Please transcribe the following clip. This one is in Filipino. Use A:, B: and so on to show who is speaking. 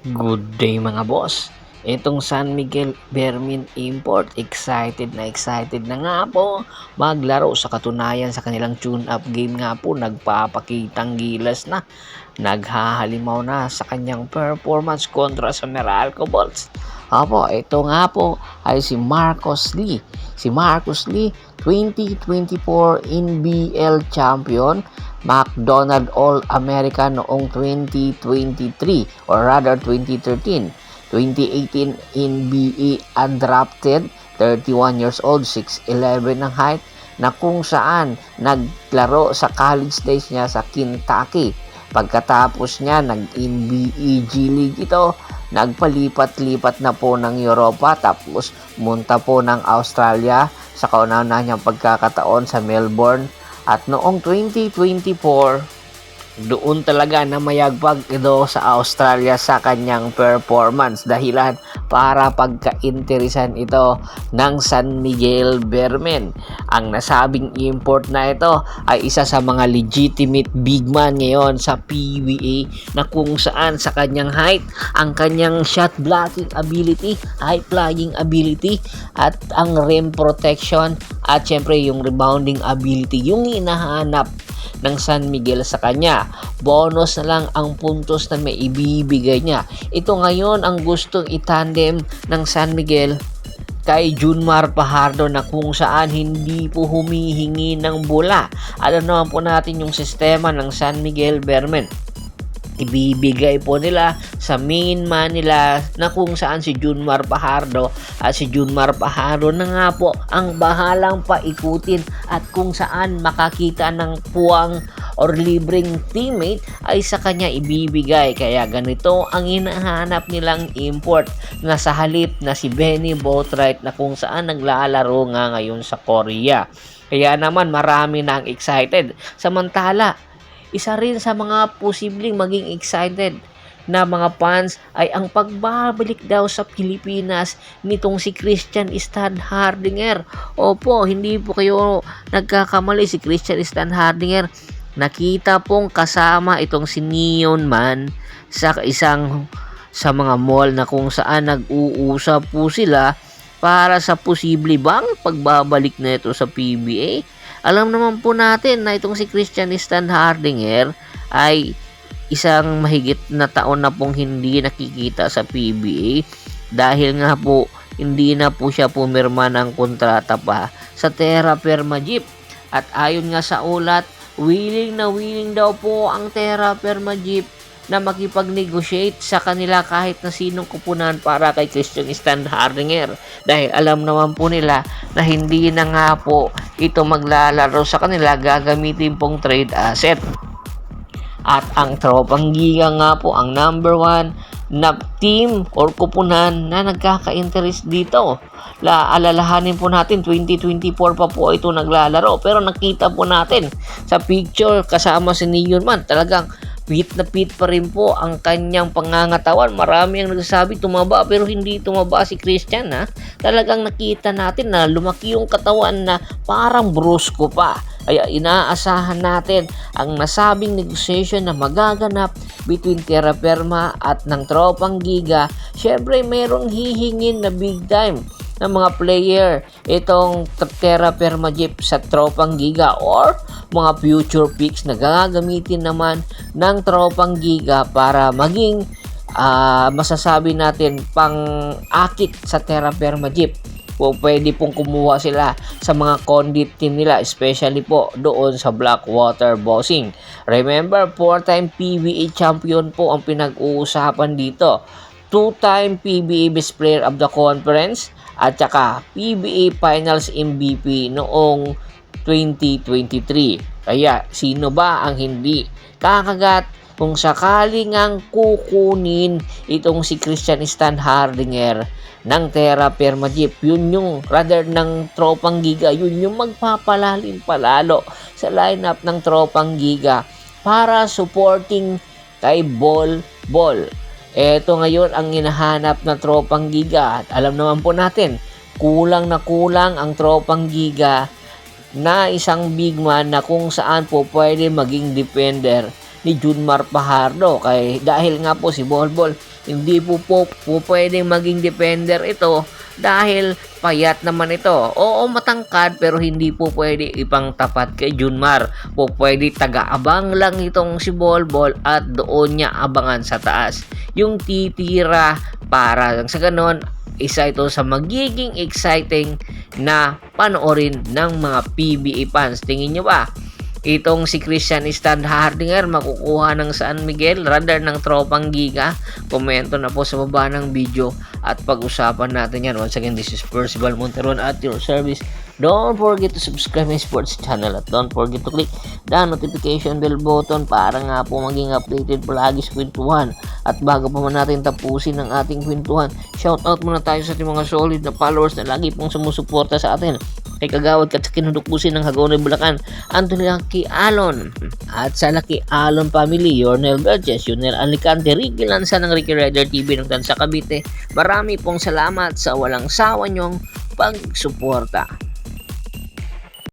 A: Good day mga boss. Itong San Miguel Vermin Import, excited na nga po maglaro. Sa katunayan sa kanilang tune-up game nga po, nagpapakitang gilas na. Naghahalimaw na sa kanyang performance kontra sa Meralco Bolts. Opo, ito nga po ay si Marcus Lee. Si Marcus Lee, 2024 NBL champion, McDonald All-American noong 2023 or rather 2013. 2018 NBA undrafted, 31 years old, 6'11 ng height, na kung saan naglaro sa college days niya sa Kentucky. Pagkatapos niya, nag-NBA G League ito, nagpalipat-lipat na po ng Europa, tapos munta po ng Australia sa kauna-una niyang pagkakataon sa Melbourne. At noong 2024, doon talaga na mayagpag ito sa Australia sa kanyang performance, dahilan para pagka-interesan ito ng San Miguel Vermin. Ang nasabing import na ito ay isa sa mga legitimate big man ngayon sa PBA, na kung saan sa kanyang height, ang kanyang shot blocking ability, high flying ability, at ang rim protection, at syempre yung rebounding ability yung hinahanap ng San Miguel sa kanya. Bonus na lang ang puntos na may ibibigay niya. Ito ngayon ang gustong itandem ng San Miguel kay Junmar Fajardo, na kung saan hindi po humihingi ng bola. Alam naman po natin yung sistema ng San Miguel Vermin. Ibibigay po nila sa main man nila, na kung saan si Junmar Fajardo, at si Junmar Fajardo na nga po ang bahalang paikutin, at kung saan makakita ng puwang or libreng teammate ay sa kanya ibibigay. Kaya ganito ang hinahanap nilang import, na sa halip na si Benny Boatwright, na kung saan naglalaro nga ngayon sa Korea. Kaya naman marami na ang excited. Samantala, isa rin sa mga posibleng maging excited na mga fans ay ang pagbabalik daw sa Pilipinas nitong si Christian Stan Hardinger. Opo, hindi po kayo nagkakamali, si Christian Stan Hardinger nakita pong kasama itong si Neon Man sa sa mga mall, na kung saan nag-uusap po sila para sa posible bang pagbabalik na ito sa PBA. Alam naman po natin na itong si Christian Stan Hardinger ay isang mahigit na taon na pong hindi nakikita sa PBA, dahil nga po hindi na po siya pumirma ng kontrata pa sa Terra Firma Jeep. At ayon nga sa ulat, willing daw po ang Terra Firma Jeep na makipag-negotiate sa kanila kahit na sinong kupunan para kay Christian Stan Hardinger, dahil alam naman po nila na hindi na nga po ito maglalaro sa kanila, gagamitin pong trade asset. At ang Tropang Giga nga po ang number 1 na team or kupunan na nagkaka-interest dito. Alalahanin po natin, 2024 pa po ito naglalaro, pero nakita po natin sa picture kasama si Neon Man, talagang fit na fit pa rin po ang kanyang pangangatawan. Marami ang nagsasabi tumaba, pero hindi tumaba si Christian, ha. Talagang nakita natin na lumaki yung katawan na parang brusko pa. Kaya inaasahan natin ang nasabing negotiation na magaganap between Terra Firma at ng Tropang Giga. Syempre mayroong hihingin na big time ng mga player itong Terra Firma Jeep sa Tropang Giga, or mga future picks na gagamitin naman ng Tropang Giga para maging masasabi natin pang-akit sa Terra Firma Jeep. Po pwede pong kumuha sila sa mga condit team nila, especially po doon sa Blackwater Bossing. Remember, 4-time PBA champion po ang pinag-uusapan dito. 2-time PBA Best Player of the Conference, at saka PBA Finals MVP noong 2023. Kaya sino ba ang hindi kakagat kung sakaling ang kukunin itong si Christian Stan Hardinger ng Terra Firma Jeep? Yun yung rather ng Tropang Giga, yun yung magpapalalim palalo sa lineup ng Tropang Giga para supporting kay Bol. Eto ngayon ang hinahanap na Tropang Giga, at alam naman po natin kulang na kulang ang Tropang Giga na isang big man na kung saan po pwede maging defender ni Junmar Fajardo, dahil nga po si Bolbol Hindi po pwedeng maging defender ito dahil payat naman ito. Oo, matangkad pero hindi po pwede ipang tapat kay Junmar. Pwede taga-abang lang itong si Bolbol at doon niya abangan sa taas. Yung titira para sa ganon, isa ito sa magiging exciting na panoorin ng mga PBA fans. Tingin nyo ba? Itong si Christian Standhardinger makukuha ng San Miguel radar ng tropang Giga. Komento na po sa baba ng video at pag-usapan natin yan. Once again, this is Percival Monteron at your service. Don't forget to subscribe my sports channel at don't forget to click the notification bell button para nga po maging updated palagi sa kwentuhan. At bago pa man natin tapusin ang ating kwentuhan, shoutout muna tayo sa ating mga solid na followers na lagi pong sumusuporta sa atin. Kay Kagawad at sa kinudukbusin ng Hagonoy Bulacan, Anthony Lucky Alon. At sa Lucky Alon family, Yornel Burgess, Yunel Alicante, Ricky Lanza ng Ricky Rider TV ng Tansa Cavite. Marami pong salamat sa walang sawa nyong pagsuporta.